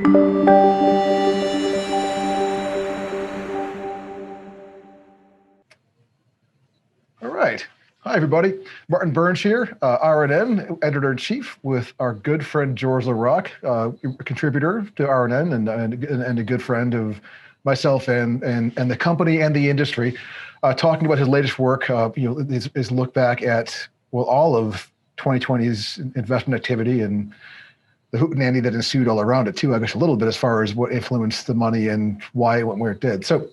All right. Hi, everybody. Martin Burns here, RNN Editor-in-Chief, with our good friend George LaRocque, a contributor to RNN and a good friend of myself and the company and the industry, talking about his latest work, his look back at, well, all of 2020's investment activity and the hootenanny that ensued all around it too, I guess a little bit as far as what influenced the money and why it went where it did. So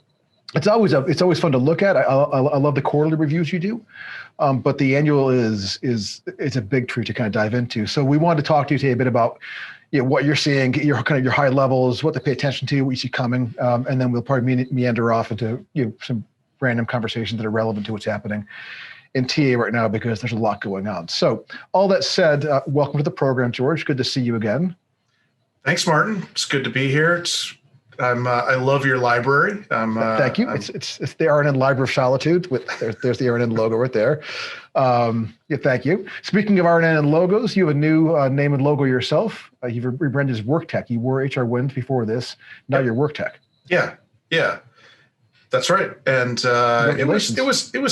it's always fun to look at. I love the quarterly reviews you do, but the annual is a big treat to kind of dive into. So we wanted to talk to you today a bit about what you're seeing, your high levels, what to pay attention to, what you see coming, and then we'll probably meander off into some random conversations that are relevant to what's happening in TA right now, because there's a lot going on. So all that said, welcome to the program, George. Good to see you again. Thanks, Martin. It's good to be here. I love your library. Thank you. It's the RNN Library of Solitude. There's the RNN logo right there. Thank you. Speaking of RNN and logos, you have a new name and logo yourself. You've rebranded as WorkTech. You were HR Wins before this. Now you're WorkTech. Yeah, that's right. And it was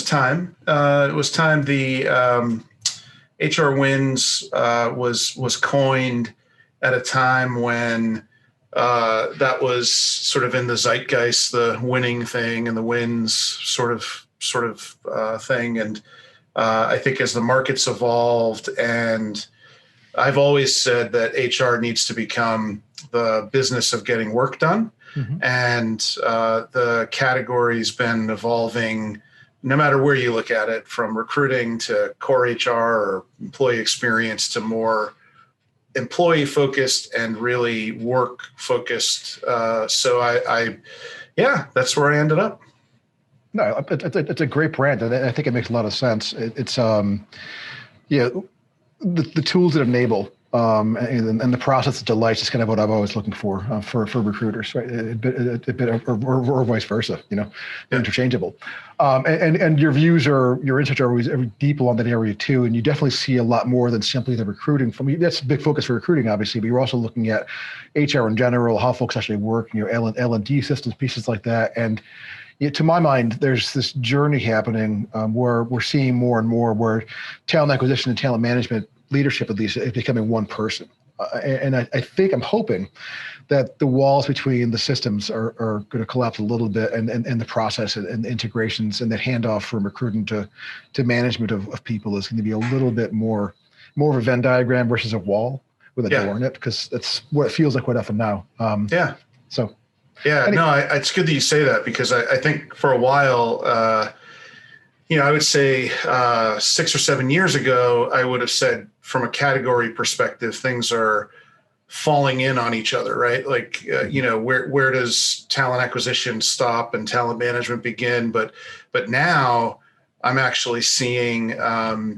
time. It was time. The HR Wins was coined at a time when that was sort of in the zeitgeist, the winning thing and the wins sort of thing. And I think as the market's evolved, and I've always said that HR needs to become the business of getting work done. Mm-hmm. And the category's been evolving no matter where you look at it, from recruiting to core HR or employee experience to more employee-focused and really work-focused. So that's where I ended up. No, it's a great brand, and I think it makes a lot of sense. It's the tools that enable and the process of delight is kind of what I'm always looking for recruiters, right? Or vice versa, interchangeable. And your views your insights are always deep along that area too. And you definitely see a lot more than simply the recruiting. That's a big focus for recruiting, obviously, but you're also looking at HR in general, how folks actually work, L&D systems, pieces like that. And to my mind, there's this journey happening where we're seeing more and more where talent acquisition and talent management leadership, at least, is becoming one person. And I think, I'm hoping that the walls between the systems are going to collapse a little bit, and the process and the integrations and that handoff from recruiting to management of people is going to be a little bit more of a Venn diagram versus a wall with a door in it, because that's what it feels like quite often now. It's good that you say that, because I think for a while, I would say 6 or 7 years ago, I would have said from a category perspective, things are falling in on each other, right? Like, where does talent acquisition stop and talent management begin? But now I'm actually seeing, if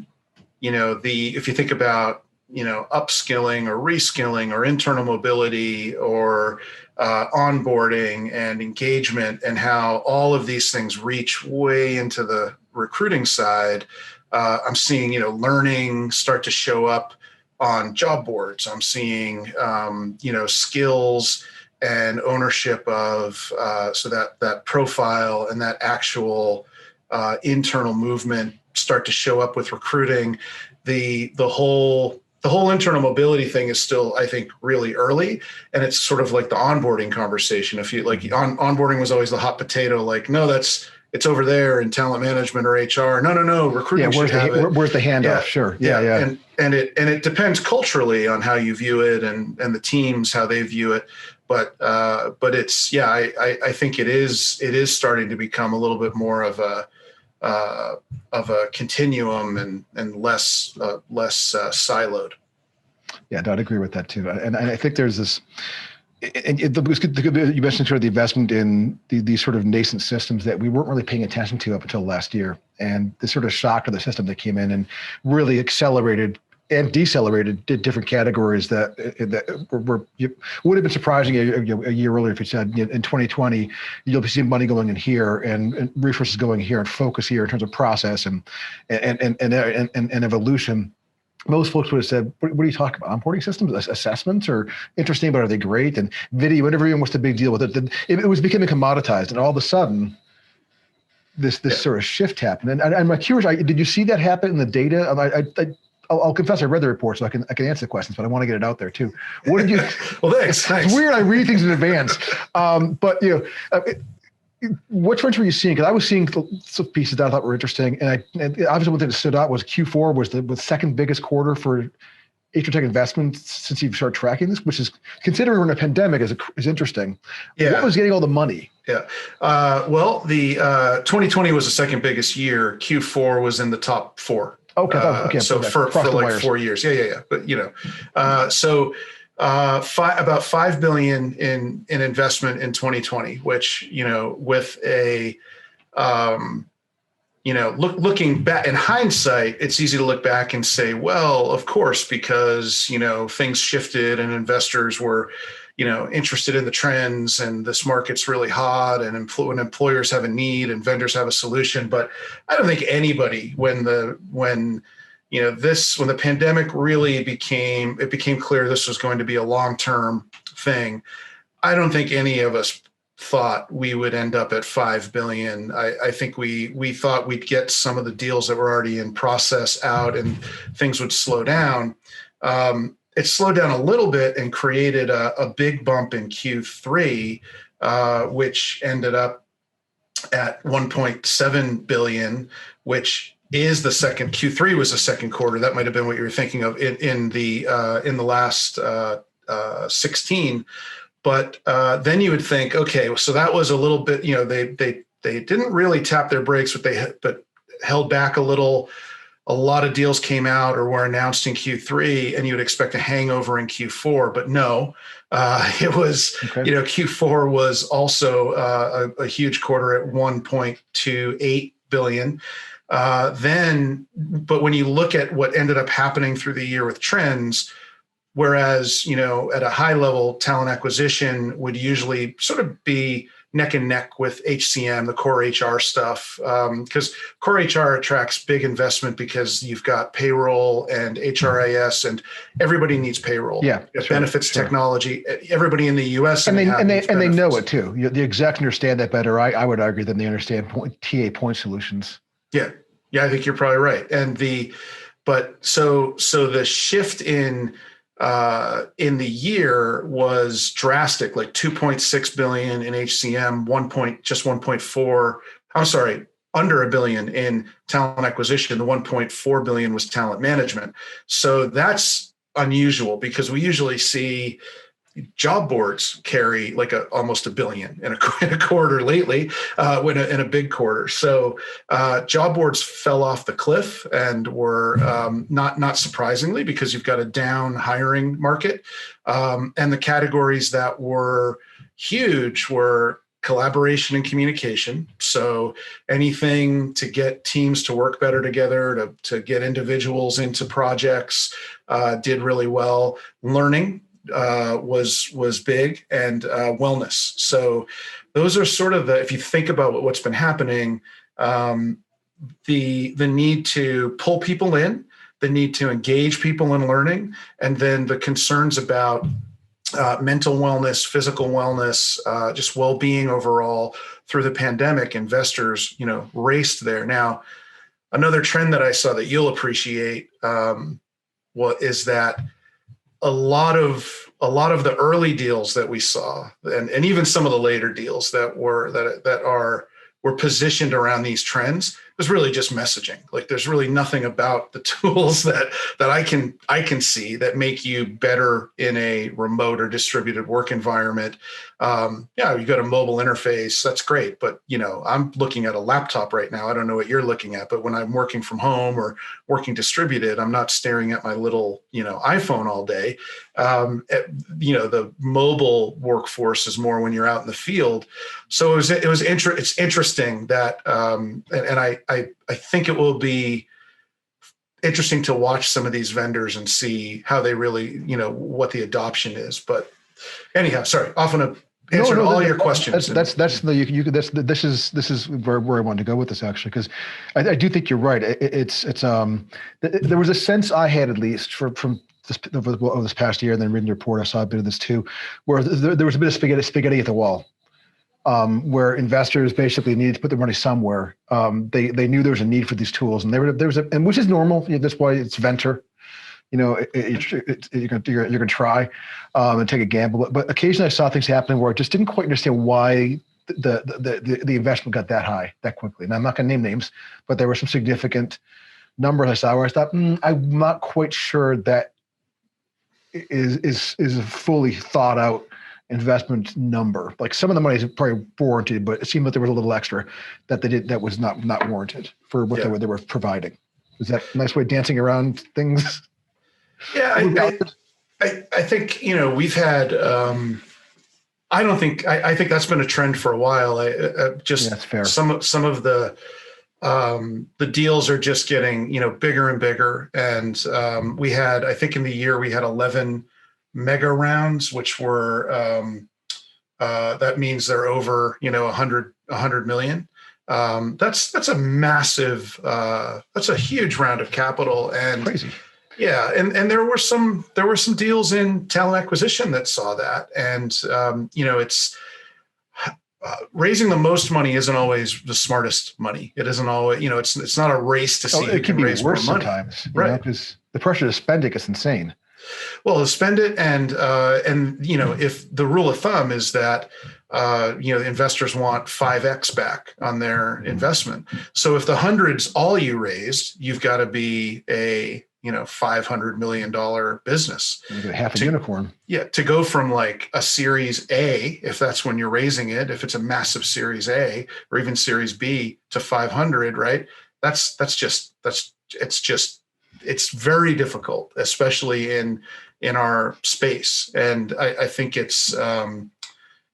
you think about, upskilling or reskilling or internal mobility or onboarding and engagement, and how all of these things reach way into the recruiting side, I'm seeing, learning start to show up on job boards. I'm seeing, skills and ownership of, so that profile and that actual internal movement start to show up with recruiting. The whole internal mobility thing is still, I think, really early, and it's sort of like the onboarding conversation. If you like, onboarding was always the hot potato. Like, no, it's over there in talent management or HR. No, recruiting should have it. Where's the handoff? Yeah. Sure. Yeah. And it depends culturally on how you view it and the teams, how they view it. But it's, I think it is starting to become a little bit more of a continuum and less siloed. Yeah, I'd agree with that too. And I think there's this, and it was good you mentioned sort of the investment in these sort of nascent systems that we weren't really paying attention to up until last year. And the sort of shock to the system that came in and really accelerated and decelerated different categories that would have been surprising a year earlier if you said in 2020 you'll be seeing money going in here and resources going here and focus here in terms of process and evolution. most folks would have said, what are you talking about? Onboarding systems, assessments are interesting, but are they great? And video interviewing, what's the big deal with it? Then it was becoming commoditized, and all of a sudden, this sort of shift happened. And I'm curious, did you see that happen in the data? I'll confess, I read the report, so I can answer the questions, but I want to get it out there too. What did you? Well, thanks. It's weird. I read things in advance, but which ones were you seeing? Because I was seeing some pieces that I thought were interesting, and obviously one thing that stood out was Q4 was the second biggest quarter for HR tech investments since you've started tracking this, which is, considering we're in a pandemic, is interesting. Yeah. What was getting all the money? Yeah. Well, the 2020 was the second biggest year. Q4 was in the top 4. Okay. So for like 4 years. Yeah. But so about $5 billion in investment in 2020, which, with a, looking back in hindsight, it's easy to look back and say, well, of course, because, things shifted and investors were, interested in the trends, and this market's really hot, and when employers have a need and vendors have a solution. But I don't think anybody, when the pandemic really became clear this was going to be a long-term thing, I don't think any of us thought we would end up at 5 billion. I think we thought we'd get some of the deals that were already in process out and things would slow down. It slowed down a little bit and created a big bump in Q3, which ended up at 1.7 billion, which is the second. Q3 was the second quarter. That might have been what you were thinking of in the last 16. But then you would think, okay, so that was a little bit, they didn't really tap their brakes, but held back a little. A lot of deals came out or were announced in Q3, and you would expect a hangover in Q4, but no, it was, okay. Q4 was also a huge quarter at 1.28 billion. But when you look at what ended up happening through the year with trends, whereas, at a high level, talent acquisition would usually sort of be neck and neck with HCM, the core HR stuff, because core HR attracts big investment because you've got payroll and HRIS, and everybody needs payroll. Yeah, benefits technology. Everybody in the U.S. and they know it too. The execs understand that better, I would argue, than they understand TA point solutions. Yeah, I think you're probably right. And so the shift in the year was drastic, like 2.6 billion in HCM, just 1.4. I'm sorry, under $1 billion in talent acquisition. The 1.4 billion was talent management. So that's unusual because we usually see job boards carry like almost $1 billion in a quarter lately, in a big quarter. So job boards fell off the cliff and were not surprisingly, because you've got a down hiring market. And the categories that were huge were collaboration and communication. So anything to get teams to work better together, to get individuals into projects, did really well. Learning was big, and wellness. So those are sort of if you think about what's been happening, the need to pull people in, the need to engage people in learning, and then the concerns about mental wellness, physical wellness, just well-being overall through the pandemic. Investors, raced there. Now, another trend that I saw that you'll appreciate is that a lot of the early deals that we saw, and even some of the later deals that were positioned around these trends, was really just messaging. Like, there's really nothing about the tools that I can see that make you better in a remote or distributed work environment. You got a mobile interface, that's great, but I'm looking at a laptop right now. I don't know what you're looking at, but when I'm working from home or working distributed, I'm not staring at my little iPhone all day. The mobile workforce is more when you're out in the field. So it's interesting that, and I think it will be interesting to watch some of these vendors and see how they really, what the adoption is. But anyhow, sorry, off on a answered all your questions. This is where I wanted to go with this, actually, because I do think you're right. There was a sense I had, at least from this past year, and then reading your report, I saw a bit of this too, where there was a bit of spaghetti at the wall, where investors basically needed to put their money somewhere. They knew there was a need for these tools, and and which is normal. That's why it's venture. You're gonna try and take a gamble. But occasionally I saw things happening where I just didn't quite understand why the investment got that high that quickly. And I'm not gonna name names, but there were some significant numbers I saw where I thought, I'm not quite sure that is a fully thought out investment number. Like, some of the money is probably warranted, but it seemed like there was a little extra that was not warranted for what they were providing. Is that a nice way of dancing around things? Yeah, I think, we've had, I think that's been a trend for a while. That's fair. Some of the deals are just getting, bigger and bigger. And I think in the year we had 11 mega rounds, which were, that means they're over, 100 million. That's a massive, that's a huge round of capital, and crazy. Yeah, and there were some deals in talent acquisition that saw that, and it's raising the most money isn't always the smartest money. It isn't always, it's not a race to see who can raise more money. Sometimes, right? Because the pressure to spend it is insane. Well, to spend it, and if the rule of thumb is that investors want 5x back on their investment. So if the hundreds all you raised, you've got to be a $500 million business. Half a unicorn. Yeah. To go from like a Series A, if that's when you're raising it, if it's a massive Series A or even Series B, to 500, right? It's very difficult, especially in our space. And I think it's, there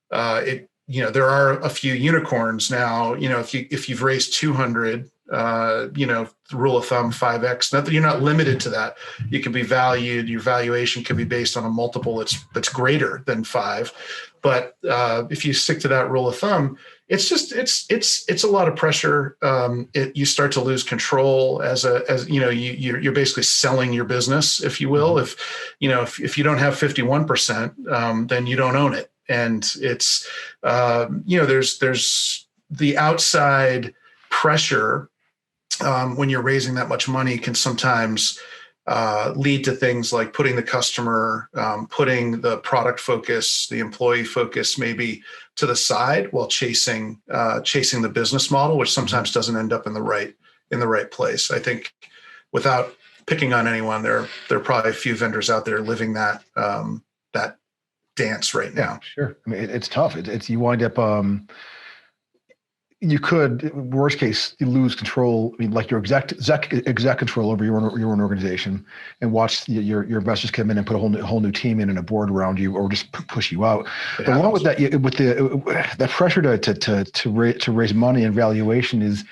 are a few unicorns now. If you've raised 200, the rule of thumb 5x. Not that you're not limited to that. You can be valued. Your valuation can be based on a multiple that's greater than 5. But if you stick to that rule of thumb, it's a lot of pressure. You start to lose control you're basically selling your business, if you will. If you don't have 51%, then you don't own it. And it's there's the outside pressure when you're raising that much money can sometimes lead to things like putting the customer, putting the product focus, the employee focus maybe to the side while chasing the business model, which sometimes doesn't end up in the right place. I think, without picking on anyone, there are probably a few vendors out there living that dance right now. Sure. I mean, it's tough. It's you wind up. You could, worst case, you lose control. I mean, like your exec control over your own organization, and watch your investors come in and put a whole new team in and a board around you, or just push you out. But along with that, with that pressure to raise money and valuation is,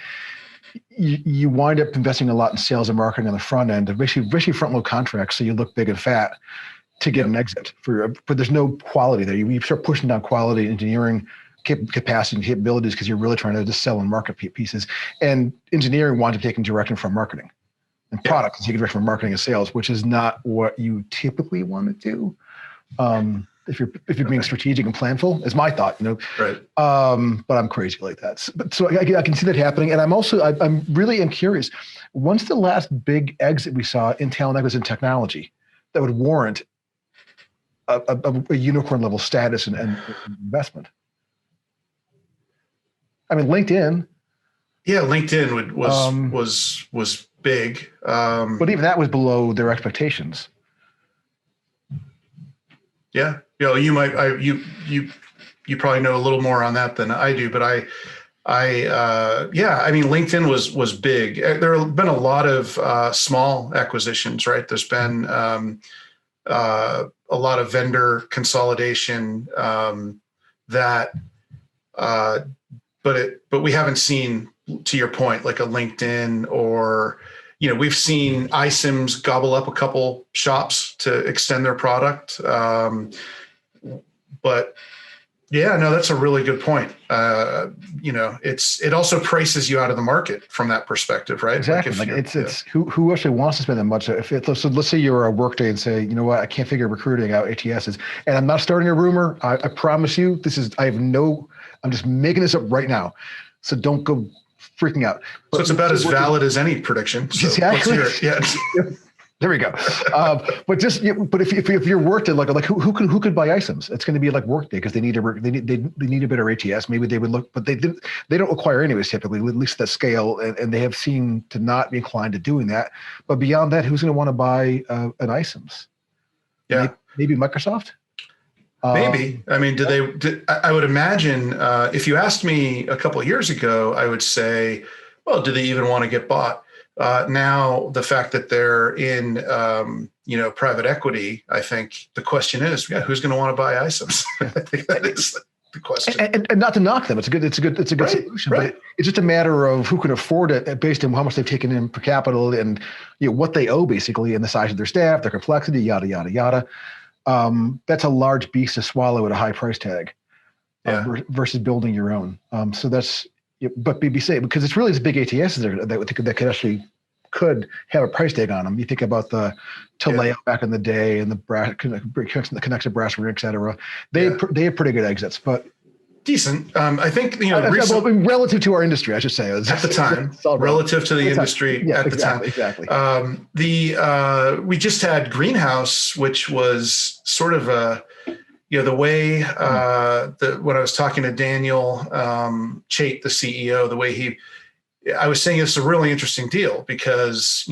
you wind up investing a lot in sales and marketing on the front end, basically front load contracts, so you look big and fat to get an exit but there's no quality there. You start pushing down quality, engineering capacity and capabilities, because you're really trying to just sell and market pieces. And engineering winds up taking direction from marketing, and product is taking direction from marketing and sales, which is not what you typically want to do. If you're being strategic and planful, is my thought, Right. But I'm crazy like that. So I can see that happening. And I'm really curious, when's the last big exit we saw in talent acquisition technology that would warrant a unicorn level status and investment? I mean, LinkedIn. Yeah, LinkedIn was big, but even that was below their expectations. Yeah, you probably know a little more on that than I do, but I mean, LinkedIn was big. There have been a lot of small acquisitions, right? There's been a lot of vendor consolidation but we haven't seen, to your point, like a LinkedIn, or we've seen iCIMS gobble up a couple shops to extend their product, but Yeah, no, that's a really good point. It also prices you out of the market from that perspective, right? Exactly. Like it's who actually wants to spend that much? So let's say you're a Workday and say, you know what, I can't figure recruiting out ATSs, and I'm not starting a rumor. I promise you, I'm just making this up right now. So don't go freaking out. But so it's about as valid as any prediction. So exactly. Let's hear it. Yeah. There we go. But if you're Workday, like who could buy iCIMS? It's going to be like Workday because they need a better ATS. Maybe they would look, but they don't acquire anyways typically, at least that scale, and they have seemed to not be inclined to doing that. But beyond that, who's going to want to buy an iCIMS? Yeah, maybe Microsoft. Maybe. I mean, I would imagine if you asked me a couple of years ago, I would say, well, do they even want to get bought? Now, the fact that they're in, private equity, I think the question is, who's going to want to buy iCIMS? I think that is the question. And not to knock them, it's a good right, solution, right. But it's just a matter of who can afford it based on how much they've taken in per capital and what they owe basically, and the size of their staff, their complexity, yada yada yada. That's a large beast to swallow at a high price tag, versus building your own. So that's. But be safe because it's really this big ATS that could have a price tag on them. You think about the Taleo back in the day and the connected brass ring, et cetera. They have pretty good exits, but decent. I think relative to our industry, I should say at the time, relative to the industry at the time. Exactly. We just had Greenhouse, which was sort of a. The way when I was talking to Daniel Chait, the CEO, the way I was saying it's a really interesting deal because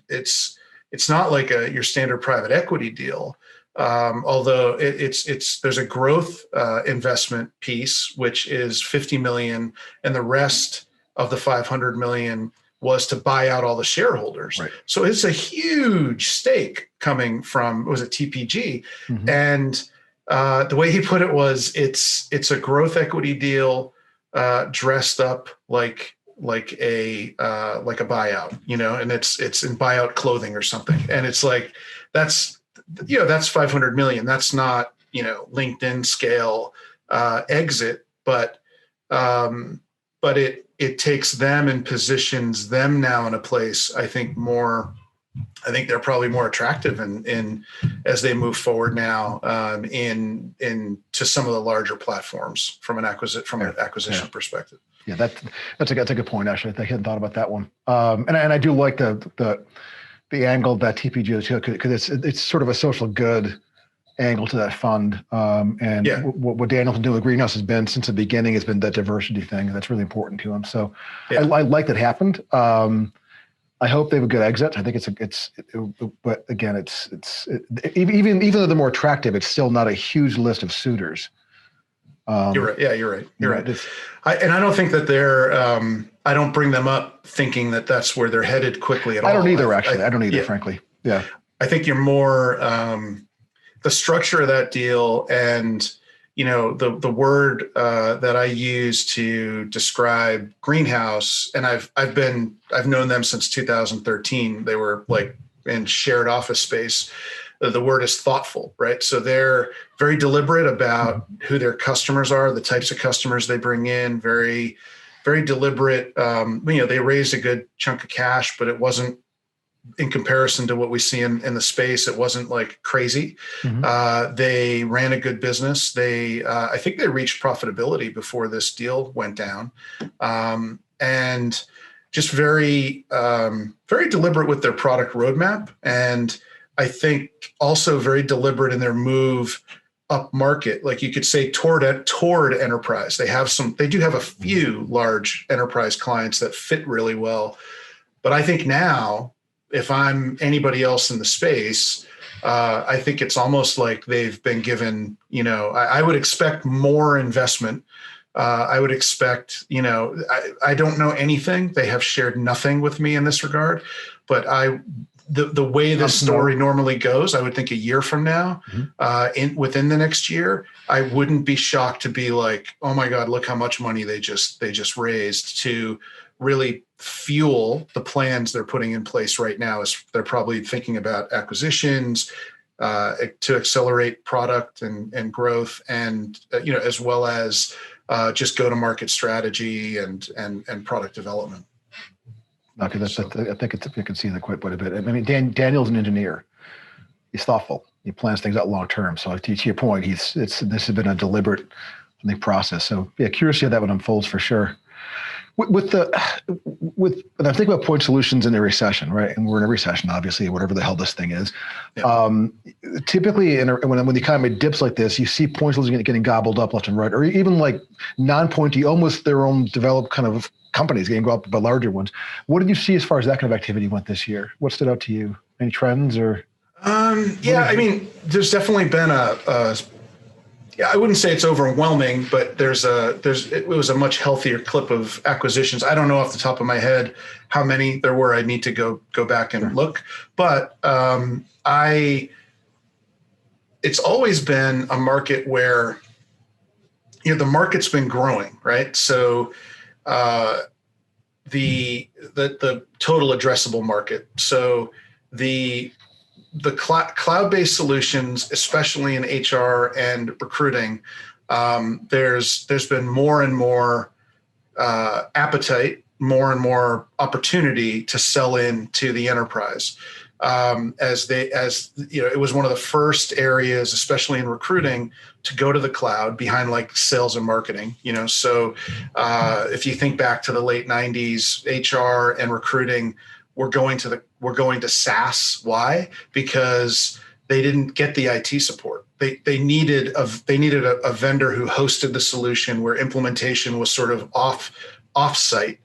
it's not like your standard private equity deal, although there's a growth investment piece which is $50 million, and the rest of the $500 million was to buy out all the shareholders. Right. So it's a huge stake coming from, was it TPG? Mm-hmm. And the way he put it was, it's a growth equity deal dressed up like a buyout, and it's in buyout clothing or something. And it's like, that's $500 million. That's not, LinkedIn scale exit, but it takes them and positions them now in a place, I think they're probably more attractive in as they move forward now in to some of the larger platforms from an acquisition perspective. Yeah, that's a good point. Actually, I hadn't thought about that one. And I do like the angle that TPG took because it's sort of a social good angle to that fund. What Daniel's been doing with Greenhouse has been since the beginning has been that diversity thing. That's really important to him. So I like that happened. I hope they have a good exit. I think but again, even though they're more attractive, it's still not a huge list of suitors. You're right. Yeah, you're right. You're right. I don't think that they're. I don't bring them up thinking that that's where they're headed quickly at all. I don't either, actually. I don't either, frankly. Yeah. I think you're more the structure of that deal and. The word that I use to describe Greenhouse, and I've known them since 2013. They were like in shared office space. The word is thoughtful, right? So they're very deliberate about who their customers are, the types of customers they bring in. Very, very deliberate. They raised a good chunk of cash, but it wasn't. In comparison to what we see in the space, it wasn't like crazy. Mm-hmm. They ran a good business. I think they reached profitability before this deal went down, and just very, very deliberate with their product roadmap. And I think also very deliberate in their move up market, like you could say toward enterprise. They do have a few large enterprise clients that fit really well, but I think now. If I'm anybody else in the space, I think it's almost like they've been given, I would expect more investment. I would expect, I don't know anything. They have shared nothing with me in this regard, but the way this story normally goes, I would think a year from now, within the next year, I wouldn't be shocked to be like, oh my God, look how much money they just raised to really fuel the plans they're putting in place right now. As they're probably thinking about acquisitions, to accelerate product and growth, and as well as just go-to-market strategy and product development. Okay, I think I can see that quite a bit. I mean, Daniel's an engineer. He's thoughtful. He plans things out long term. So to your point, this has been a deliberate process. So yeah, curious to see how that one unfolds for sure. And I think about point solutions in a recession, right? And we're in a recession, obviously, whatever the hell this thing is. Yeah. Typically, when the economy dips like this, you see point solutions getting gobbled up left and right, or even like non-pointy, almost their own developed kind of companies getting gobbled up by larger ones. What did you see as far as that kind of activity went this year? What stood out to you? Any trends or? Yeah, I mean, there's definitely been I wouldn't say it's overwhelming, but it was a much healthier clip of acquisitions. I don't know off the top of my head how many there were. I need to go back and look, but it's always been a market where the market's been growing, right? So the total addressable market. So the cloud-based solutions, especially in HR and recruiting, there's been more and more appetite, more and more opportunity to sell into the enterprise. It was one of the first areas, especially in recruiting, to go to the cloud behind like sales and marketing. So if you think back to the late 90s, HR and recruiting were going to SaaS. Why? Because they didn't get the IT support. They needed a vendor who hosted the solution, where implementation was sort of off-site,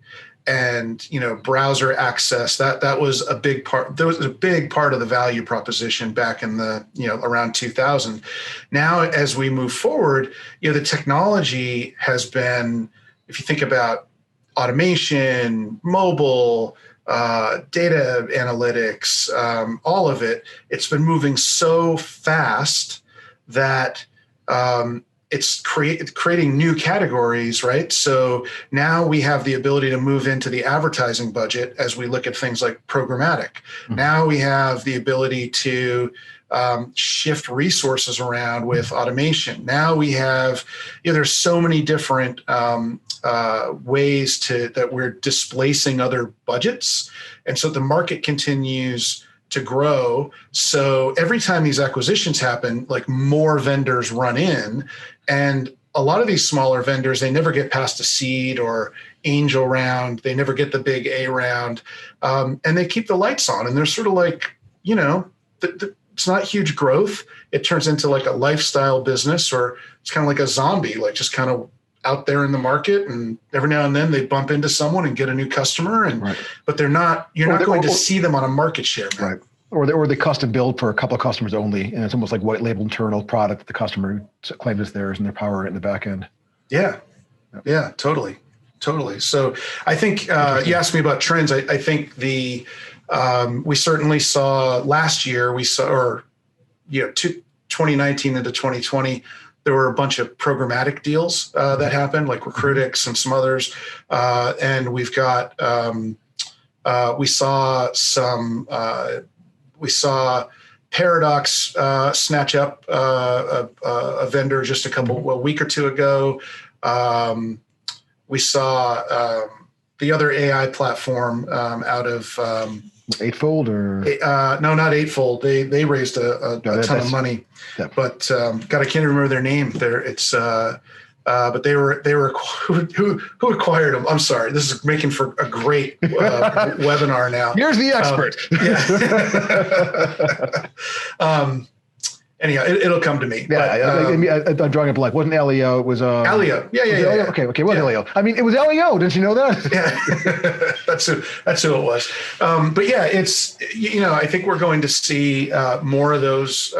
and browser access. That was a big part. There was a big part of the value proposition back in the around 2000. Now, as we move forward, the technology has been, if you think about automation, mobile, data analytics, all of it, it's been moving so fast that it's creating new categories, right? So now we have the ability to move into the advertising budget as we look at things like programmatic. Mm-hmm. Now we have the ability to shift resources around with automation. Now we have, there's so many different ways that we're displacing other budgets. And so the market continues to grow. So every time these acquisitions happen, like more vendors run in, and a lot of these smaller vendors, they never get past a seed or angel round. They never get the big A round. And they keep the lights on, and they're sort of like, it's not huge growth. It turns into like a lifestyle business, or it's kind of like a zombie, like just kind of out there in the market. And every now and then they bump into someone and get a new customer. But you're not going to see them on a market share. Man. Right. Or they custom build for a couple of customers only. And it's almost like white label internal product that the customer claims is theirs, and they're powering it in the back end. Yeah. Yeah, totally. So I think you asked me about trends. I think we certainly saw last year, 2019 into 2020, there were a bunch of programmatic deals that happened, like Recruitix and some others. And we've got, we saw Paradox snatch up a vendor just a week or two ago. We saw the other AI platform out of Eightfold, or no, not Eightfold. They raised a ton of money, but God, I can't remember their name. But they were who acquired them. I'm sorry, this is making for a great webinar now. Here's the expert. Anyhow, it'll come to me. Yeah, but, I'm drawing a blank. Wasn't Elio? It was Elio. Yeah. Okay. What Elio? I mean, it was Elio. Didn't you know that? Yeah, that's who it was. But yeah, it's I think we're going to see more of those,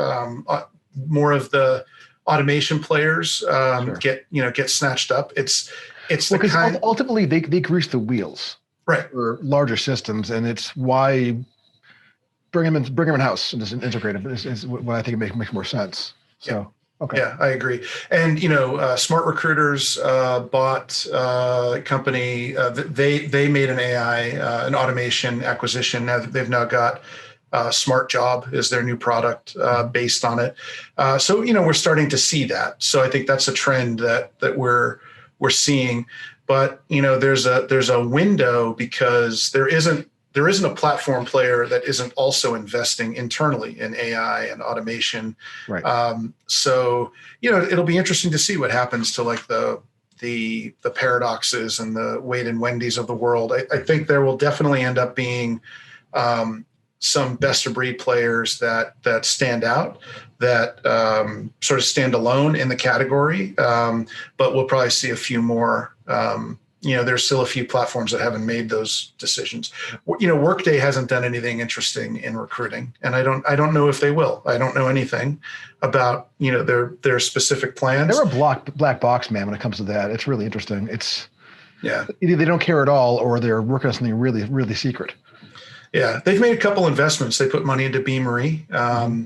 more of the automation players get snatched up. It's because ultimately they grease the wheels, right, for larger systems, and it's why. Bring them in house and just integrate them is what I think makes more sense. So, okay. Yeah, I agree. And, Smart Recruiters bought a company. They made an AI, an automation acquisition. Now they've got Smart Job is their new product based on it. So we're starting to see that. So I think that's a trend that we're seeing. But there's a window because there isn't a platform player that isn't also investing internally in AI and automation. Right. So it'll be interesting to see what happens to like the Paradoxes and the Wade and Wendy's of the world. I think there will definitely end up being some best of breed players that stand out, that sort of stand alone in the category. But we'll probably see a few more. There's still a few platforms that haven't made those decisions. Workday hasn't done anything interesting in recruiting, and I don't know if they will. I don't know anything about their specific plans. They're a black box, man, when it comes to that. It's really interesting. It's either they don't care at all, or they're working on something really, really secret. Yeah, they've made a couple investments. They put money into Beamery, but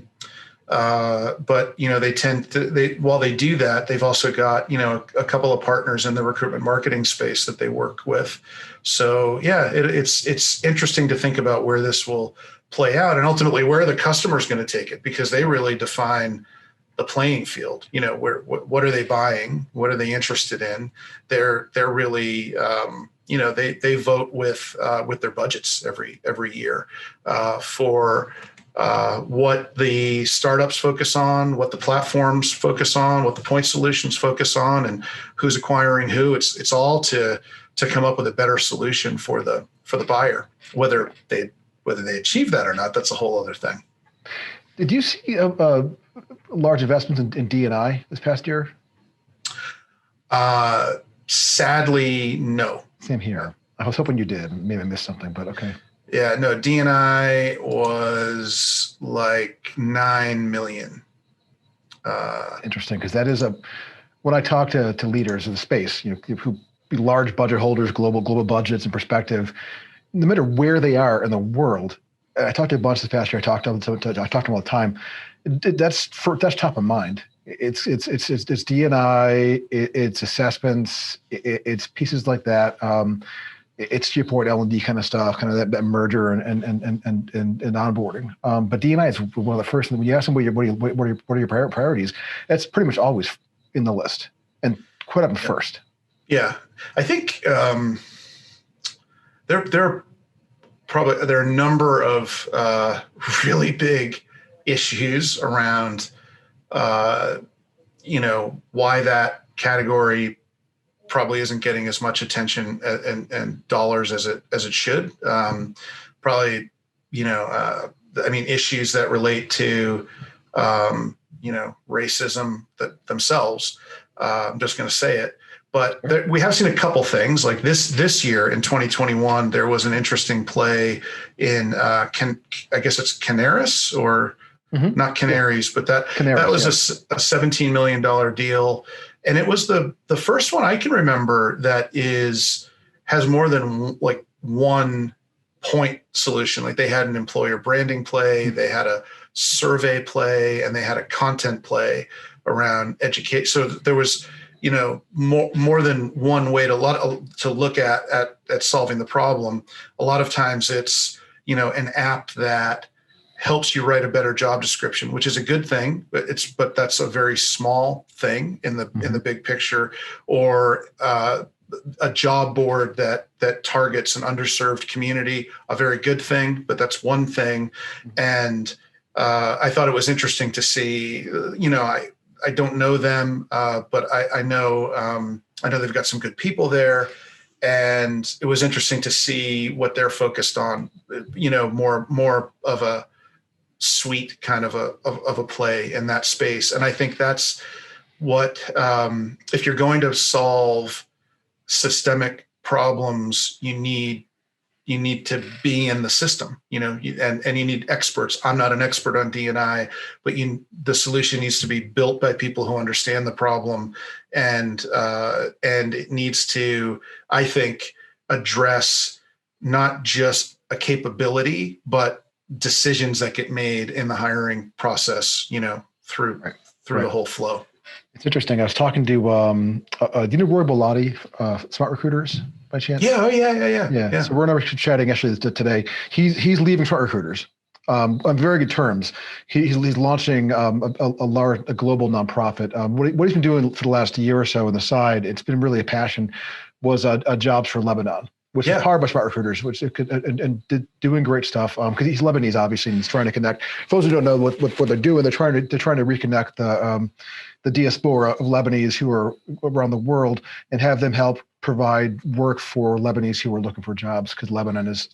they tend to. While they do that, they've also got a couple of partners in the recruitment marketing space that they work with. So it's interesting to think about where this will play out, and ultimately where the customer is going to take it, because they really define the playing field. What are they buying? What are they interested in? They're really they vote with their budgets every year for what the startups focus on, what the platforms focus on, what the point solutions focus on, and who's acquiring who. It's all to come up with a better solution for the buyer. Whether they achieve that or not, that's a whole other thing. Did you see a large investments in D&I this past year? Sadly, no. Same here. I was hoping you did. Maybe I missed something, but okay. Yeah, no, D&I was like $9 million. Interesting, because that is when I talk to leaders of the space, who be large budget holders, global budgets and perspective, no matter where they are in the world. I talked to a bunch this past year. I talked to them all the time. That's top of mind. It's D&I, it's assessments, it's pieces like that. It's to your point, L&D kind of stuff, kind of that merger and onboarding. But D&I is one of the first. When you ask them what are your priorities, that's pretty much always in the list and quite up first. Yeah, I think there are a number of really big issues around why that category probably isn't getting as much attention and dollars as it should. Probably, issues that relate to, racism themselves. I'm just going to say it. But we have seen a couple things like this year in 2021. There was an interesting play in I guess it's Canaris or not Canaries, but that was a $17 million deal, and it was the first one I can remember that has more than like one point solution. Like they had an employer branding play, they had a survey play, and they had a content play around education. So there was more than one way to look at solving the problem. A lot of times it's an app that helps you write a better job description, which is a good thing, but that's a very small thing in the big picture. Or a job board that targets an underserved community, a very good thing, but that's one thing. And I thought it was interesting to see. I don't know them, but I know they've got some good people there, and it was interesting to see what they're focused on. More of a suite kind of a play in that space, and I think that's what if you're going to solve systemic problems, you need to be in the system, and you need experts. I'm not an expert on D&I, but the solution needs to be built by people who understand the problem, and it needs to, I think, address not just a capability, but decisions that get made in the hiring process, through the whole flow. It's interesting. I was talking to, do you know Roy Bellotti, Smart Recruiters, by chance? Yeah. Oh, yeah. So we're chatting actually today. He's leaving Smart Recruiters, on very good terms. He's launching a global nonprofit. What he's been doing for the last year or so on the side, it's been really a passion, was Jobs for Lebanon, which is powered by Smart Recruiters, which doing great stuff. Because he's Lebanese, obviously, and he's trying to connect. For those who don't know what they're doing, they're trying to reconnect the diaspora of Lebanese who are around the world and have them help provide work for Lebanese who are looking for jobs, because Lebanon is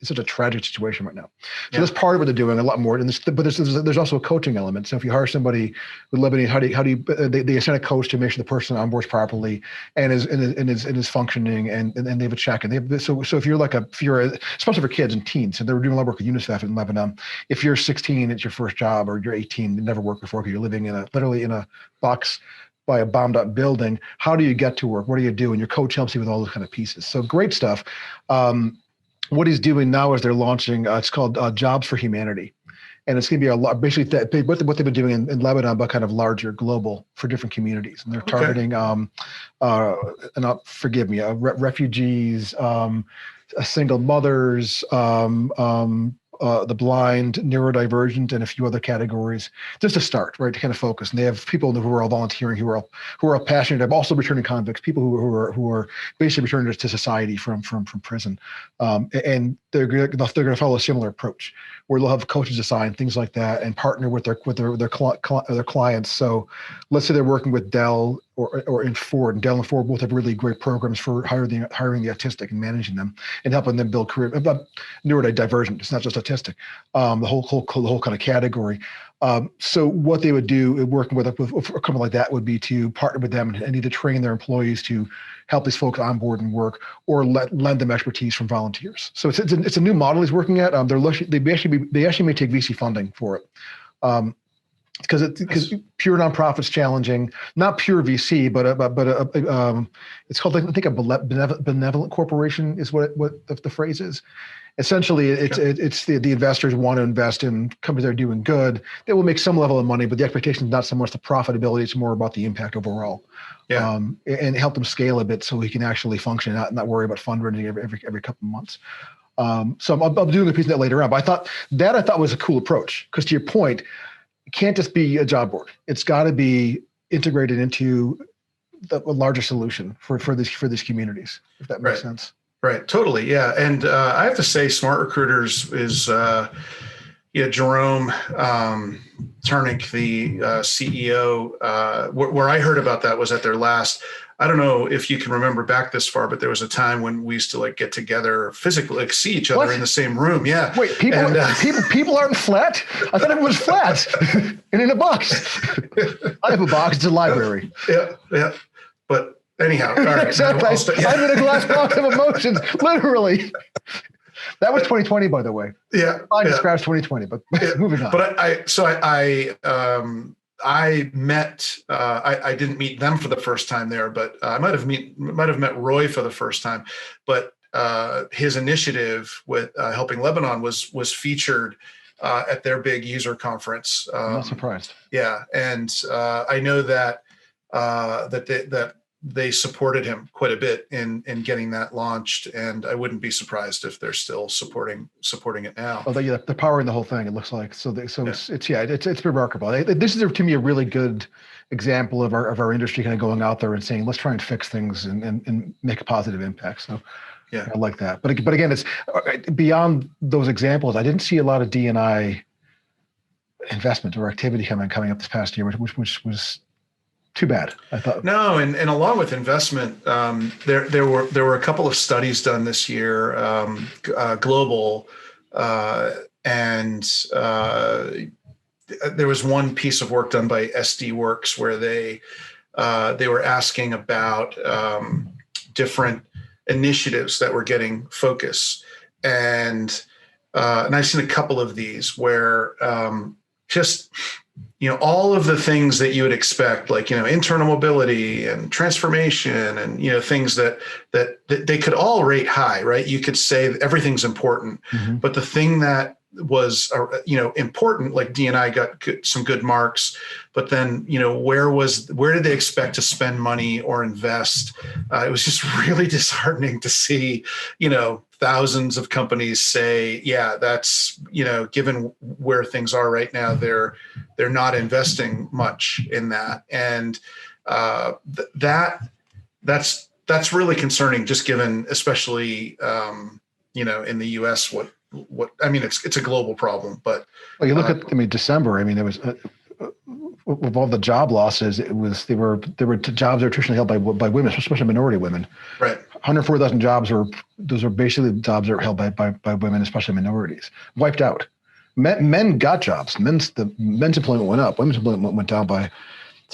such a tragic situation right now. So that's part of what they're doing, a lot more. And but there's also a coaching element. So if you hire somebody with Lebanese, how do you they assign a coach to make sure the person onboards properly and is functioning, and they have a check. And so if you're especially for kids and teens, and they're doing a lot of work with UNICEF in Lebanon. If you're 16, it's your first job, or you're 18, you never worked before because you're living literally in a box by a bombed up building. How do you get to work? What do you do? And your coach helps you with all those kind of pieces. So great stuff. What he's doing now is they're launching, it's called Jobs for Humanity. And it's going to be a lot, basically what they've been doing in Lebanon, but kind of larger, global, for different communities. And they're targeting, forgive me, refugees, single mothers, the blind, neurodivergent, and a few other categories, just to start, right, to kind of focus. And they have people who are all volunteering, who are passionate. They're also returning convicts, people who are basically returning to society from prison, and they're going to follow a similar approach, where they'll have coaches assigned, things like that, and partner with their clients. So, let's say they're working with Dell or in Ford, and Dell and Ford both have really great programs for hiring the autistic and managing them and helping them build career. Neurodivergent, it's not just autistic, the whole kind of category. So what they would do, working with a company like that, would be to partner with them and either train their employees to help these folks onboard and work, or lend them expertise from volunteers. So it's a new model he's working at. They actually may take VC funding for it. Because pure nonprofit's challenging, not pure VC, but it's called, I think, a benevolent corporation is what the phrase is. Essentially, it's the investors want to invest in companies that are doing good. They will make some level of money, but the expectation is not so much the profitability; it's more about the impact overall. And help them scale a bit so we can actually function, not worry about fundraising every couple of months. So I'll be doing a piece of that later on. But I thought was a cool approach, because to your point, it can't just be a job board. It's got to be integrated into a larger solution for these communities, if that makes sense. Right. Totally. Yeah. And I have to say, Smart Recruiters is, Jerome Turnick, the CEO, where I heard about that was at their last, I don't know if you can remember back this far, but there was a time when we used to get together physically, see each other in the same room. Yeah. Wait, people aren't flat? I thought it was flat and in a box. I have a box. It's a library. Yeah. But anyhow, all right. Exactly. I'm in a glass box of emotions, literally. That was 2020, by the way. Yeah. I described 2020, but moving on. But I met. I didn't meet them for the first time there, but I might have met Roy for the first time. But his initiative with helping Lebanon was featured at their big user conference. I'm not surprised. Yeah, and I know that they supported him quite a bit in getting that launched, and I wouldn't be surprised if they're still supporting it now. Oh, they're powering the whole thing. It looks like it's remarkable. This is to me a really good example of our industry kind of going out there and saying, let's try and fix things and make a positive impact. So I like that. But again, it's beyond those examples. I didn't see a lot of D&I investment or activity coming up this past year, which was too bad, I thought. No, and along with investment, there were a couple of studies done this year, global, and there was one piece of work done by SD Works where they were asking about different initiatives that were getting focus, and I've seen a couple of these where just all of the things that you would expect, like, internal mobility and transformation and, things that they could all rate high, right? You could say that everything's important, but the thing that was, important, like D&I got some good marks, but then, where did they expect to spend money or invest? It was just really disheartening to see, thousands of companies say, yeah, that's, given where things are right now, they're not investing much in that. And that's really concerning, just given, especially, in the US, it's a global problem, but. Well, you look at, December, there was, with all the job losses, there were jobs that were traditionally held by women, especially minority women. Right. 104,000 jobs those are basically jobs that are held by women, especially minorities, wiped out. Men got jobs. Men's employment went up. Women's employment went down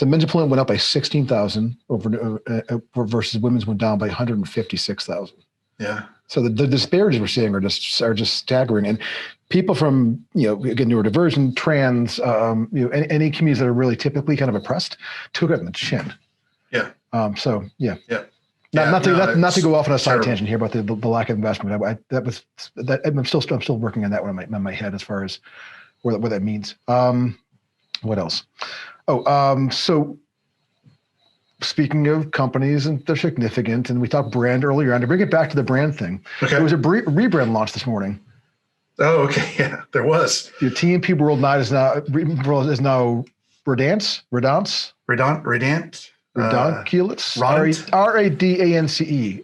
men's employment went up by 16,000 versus women's went down by 156,000. Yeah. So the disparities we're seeing are just staggering. And people from, again, neurodivergent, trans, any communities that are really typically kind of oppressed took it in the chin. Yeah. So yeah. Yeah. Not to go off on a side terrible. tangent here about the lack of investment. I'm still working on that one in my head as far as what that means. What else? So speaking of companies and they're significant, and we talked brand earlier, and to bring it back to the brand thing, okay. There was a rebrand launch this morning. Oh, okay. Yeah, there was. The TMP Worldwide is now Rebrands. Radance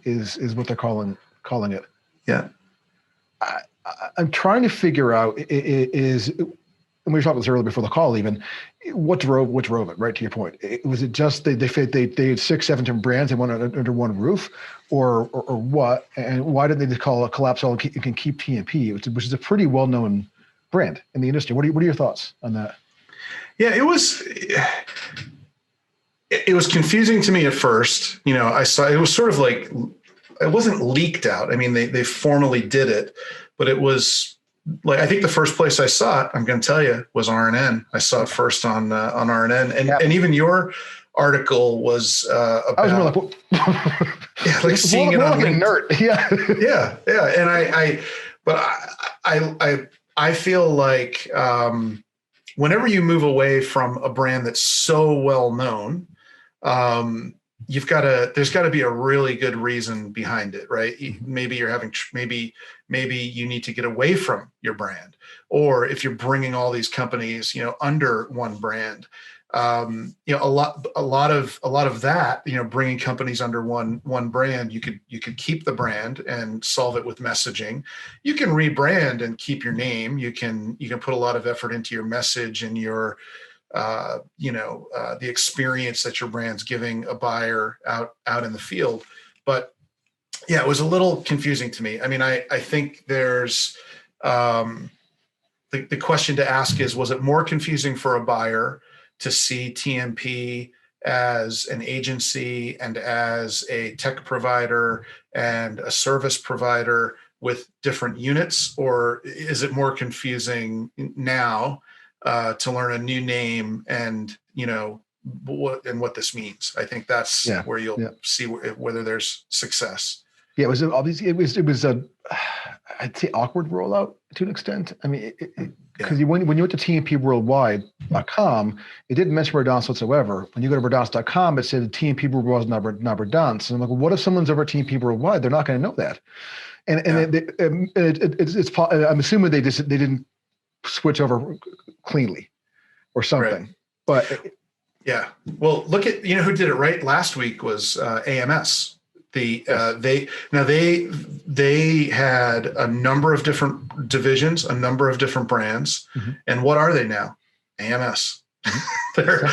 is what they're calling it. Yeah. I'm trying to figure out and we were talking about this earlier before the call even, what drove it, right, to your point? Was it just they had 6, 7 different brands, they went under one roof, or what? And why didn't they just call it Collapse All and can keep TMP, which is a pretty well-known brand in the industry? What are your thoughts on that? Yeah, it was confusing to me at first. I saw it was sort of like, it wasn't leaked out. They formally did it, but it was like, I think the first place I saw it, I'm going to tell you, was RNN. I saw it first on RNN, and even your article was about. I was more like seeing it on like a nerd. Yeah. And I feel like whenever you move away from a brand that's so well known, there's got to be a really good reason behind it, right? Maybe maybe you need to get away from your brand, or if you're bringing all these companies, under one brand, a lot of that, bringing companies under one brand, you could keep the brand and solve it with messaging. You can rebrand and keep your name. You can put a lot of effort into your message and your the experience that your brand's giving a buyer out in the field. But yeah, it was a little confusing to me. I think there's the question to ask is, was it more confusing for a buyer to see TMP as an agency and as a tech provider and a service provider with different units, or is it more confusing now to learn a new name and what this means? I think that's where you'll see whether there's success. Yeah, it was a I'd say awkward rollout to an extent. Because when you went to tmpworldwide.com, it didn't mention Rebrands whatsoever. When you go to Rebrands.com, it said TMP Worldwide, not Rebrands. And I'm like, well, what if someone's over at TMP Worldwide? They're not going to know that. I'm assuming they didn't switch over cleanly or something. Right. But yeah, well, look at who did it right last week was AMS. They had a number of different divisions, a number of different brands, and what are they now? AMS. They're,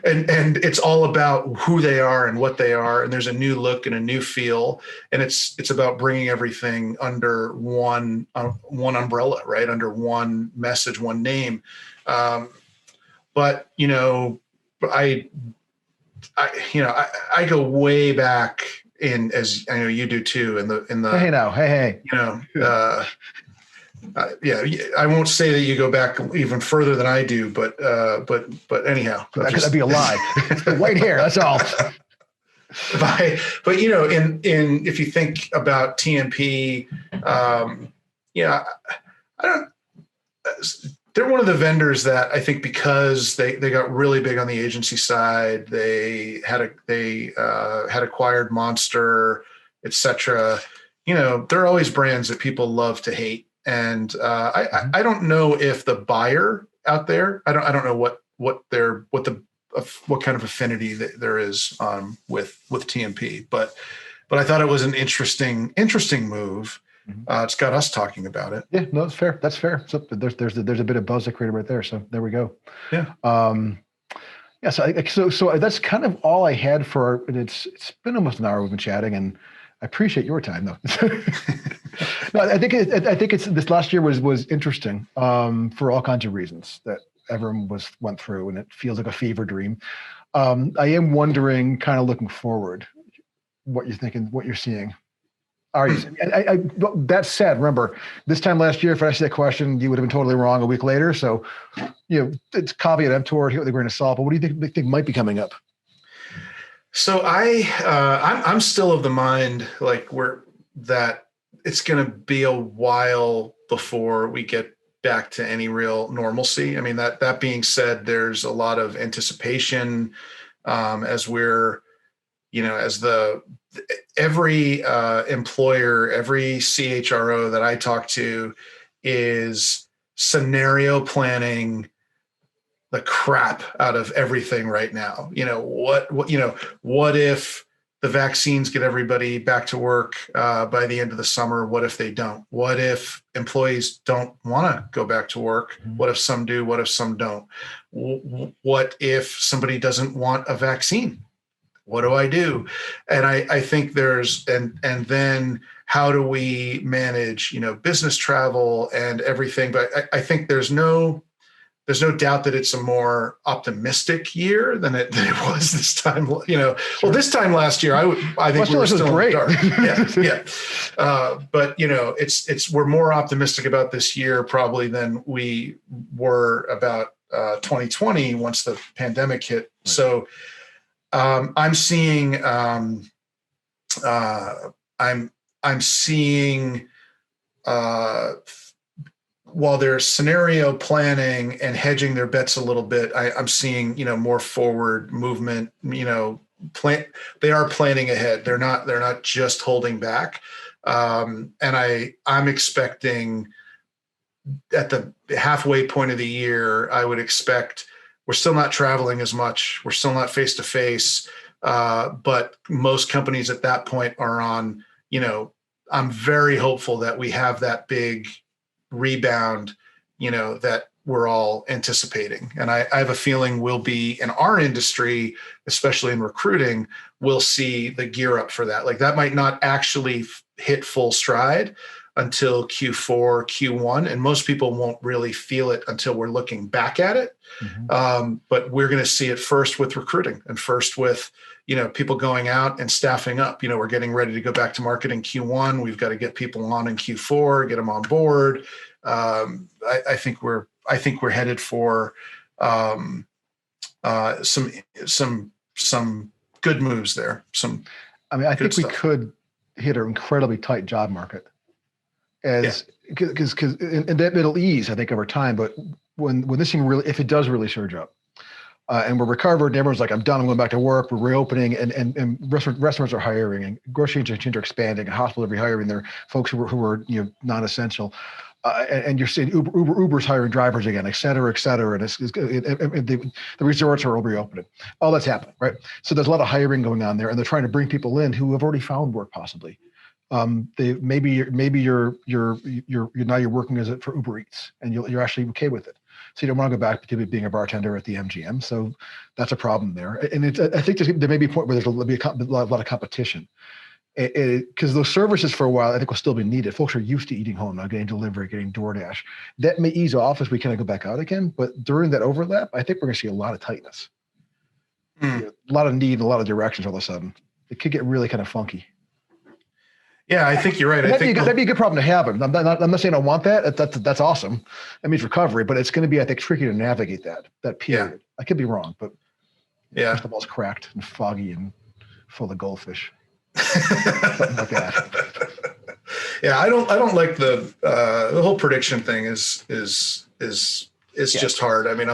and it's all about who they are and what they are, and there's a new look and a new feel, and it's about bringing everything under one umbrella, right? Under one message, one name. But I go way back. As I know you do too, in the hey. I won't say that you go back even further than I do, but anyhow, that'd be a lie. White hair, that's all. But in if you think about TMP, I don't. They're one of the vendors that I think, because they got really big on the agency side, they had acquired Monster, etc. there are always brands that people love to hate. And I don't know if the buyer out there, I don't know what kind of affinity that there is with TMP, but I thought it was an interesting move. It's got us talking about it. Yeah, no, it's fair. That's fair. So there's a bit of buzz that created right there. So there we go. Yeah. Yeah. So that's kind of all I had for. And it's been almost an hour we've been chatting, and I appreciate your time though. No, I think it's this last year was interesting for all kinds of reasons that everyone went through, and it feels like a fever dream. I am wondering, kind of looking forward, what you're thinking, what you're seeing. Are you? That said, remember this time last year, if I asked you that question, you would have been totally wrong a week later. So, it's caveat emptor. Here, they're going to solve. But what do you think might be coming up? So I'm still of the mind that it's going to be a while before we get back to any real normalcy. I mean, that being said, there's a lot of anticipation as we're, every employer, every CHRO that I talk to is scenario planning the crap out of everything right now. What if the vaccines get everybody back to work by the end of the summer? What if they don't? What if employees don't want to go back to work? What if some do? What if some don't? What if somebody doesn't want a vaccine? What do I do? And I think and then how do we manage, business travel and everything? But I think there's no doubt that it's a more optimistic year than it was this time. Well, this time last year, I think we were still in the dark. Yeah. But we're more optimistic about this year probably than we were about 2020 once the pandemic hit. Right. So I'm seeing while they're scenario planning and hedging their bets a little bit, I'm seeing, more forward movement, they are planning ahead. They're not just holding back. And I'm expecting at the halfway point of the year, I would expect we're still not traveling as much. We're still not face to face. But most companies at that point are on, I'm very hopeful that we have that big rebound, that we're all anticipating. And I have a feeling we'll be in our industry, especially in recruiting, we'll see the gear up for that. Like that might not actually hit full stride until Q4, Q1, and most people won't really feel it until we're looking back at it. But we're going to see it first with recruiting and first with, people going out and staffing up. We're getting ready to go back to market in Q1. We've got to get people on in Q4, get them on board. I think we're headed for some good moves there. I think we could hit an incredibly tight job market, because and it'll ease, I think, over time. But when this thing really, if it does really surge up, and we're recovered, and everyone's like, I'm done, I'm going back to work, we're reopening, and restaurants are hiring, and grocery chains are expanding, and hospitals are rehiring their folks who are non-essential. And you're seeing Uber's hiring drivers again, et cetera, and the resorts are all reopening. All that's happening, right? So there's a lot of hiring going on there, and they're trying to bring people in who have already found work, possibly. Maybe you're now you're working for Uber Eats, and you're actually okay with it. So you don't want to go back to being a bartender at the MGM. So that's a problem there. And I think there may be a point where there'll be a lot of competition. Because those services for a while, I think will still be needed. Folks are used to eating home now, getting delivery, getting DoorDash. That may ease off as we kind of go back out again. But during that overlap, I think we're going to see a lot of tightness, a lot of need in a lot of directions all of a sudden. It could get really kind of funky. Yeah, I think you're right. That'd be a good problem to have. I'm not saying I want that. That's awesome. That means recovery, but it's going to be, I think, tricky to navigate that period. Yeah. I could be wrong, but first of all, it's cracked and foggy and full of goldfish. Something like that. Yeah, I don't like the whole prediction thing is just hard. I mean,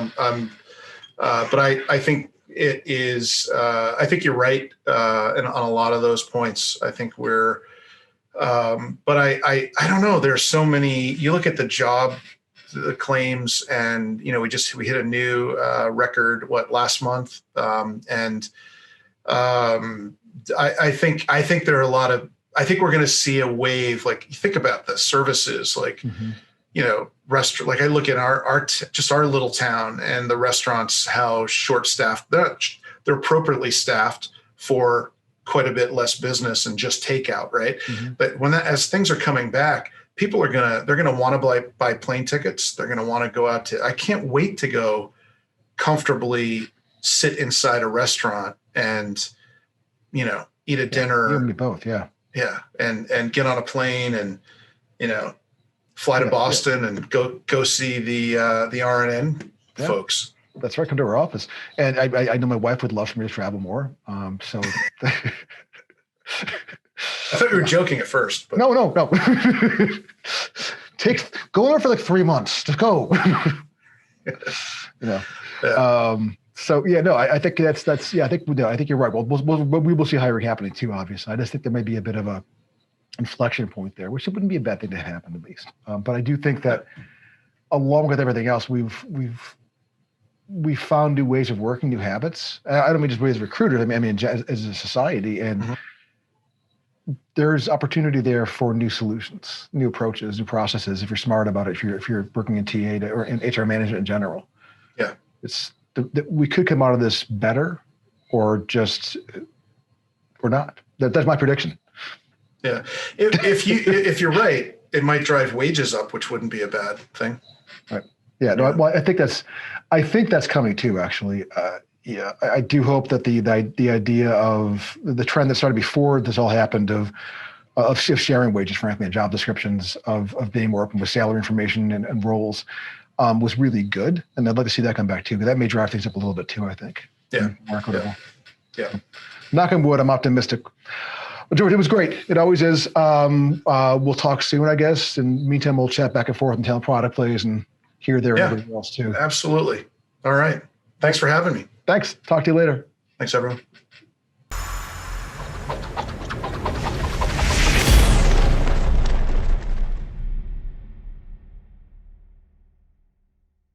but I think it is. I think you're right, and on a lot of those points, I think we're But I don't know. There's so many. You look at the claims, and we hit a new record last month, and I think there are a lot of. I think we're going to see a wave. Like, you think about the services, like restaurant. Like, I look at just our little town and the restaurants, how short staffed they're appropriately staffed for quite a bit less business and just takeout, right? Mm-hmm. But as things are coming back, people are they're gonna want to buy plane tickets. They're gonna want to go out I can't wait to go comfortably sit inside a restaurant and eat a dinner. You and me both, yeah. Yeah, and get on a plane and fly to Boston and go see the RNN folks. That's right. Come to our office, and I know my wife would love for me to travel more. So I thought you were joking at first. But. No. Go there for like 3 months. Just go. Yeah. I think that's. Yeah, I think you're right. Well, we will see hiring happening too. Obviously, I just think there may be a bit of a inflection point there, which it wouldn't be a bad thing to happen at least. But I do think that, along with everything else, we've found new ways of working, new habits. I don't mean just ways as recruiters. I mean as a society, and there's opportunity there for new solutions, new approaches, new processes. If you're smart about it, if you're working in TA or in HR management in general, we could come out of this better, or not. That's my prediction. Yeah, if you're right, it might drive wages up, which wouldn't be a bad thing. Right. Yeah. No. Well, I think that's coming too. Actually, I do hope that the idea of the trend that started before this all happened of sharing wages, frankly, and job descriptions, of being more open with salary information and roles, was really good, and I'd like to see that come back too. Because that may drive things up a little bit too. I think. Yeah. Yeah. Knock on wood. I'm optimistic. Well, George, it was great. It always is. We'll talk soon, I guess. In the meantime, we'll chat back and forth and tell product plays and here, there, and everything else too. Absolutely. All right. Thanks for having me. Thanks. Talk to you later. Thanks, everyone.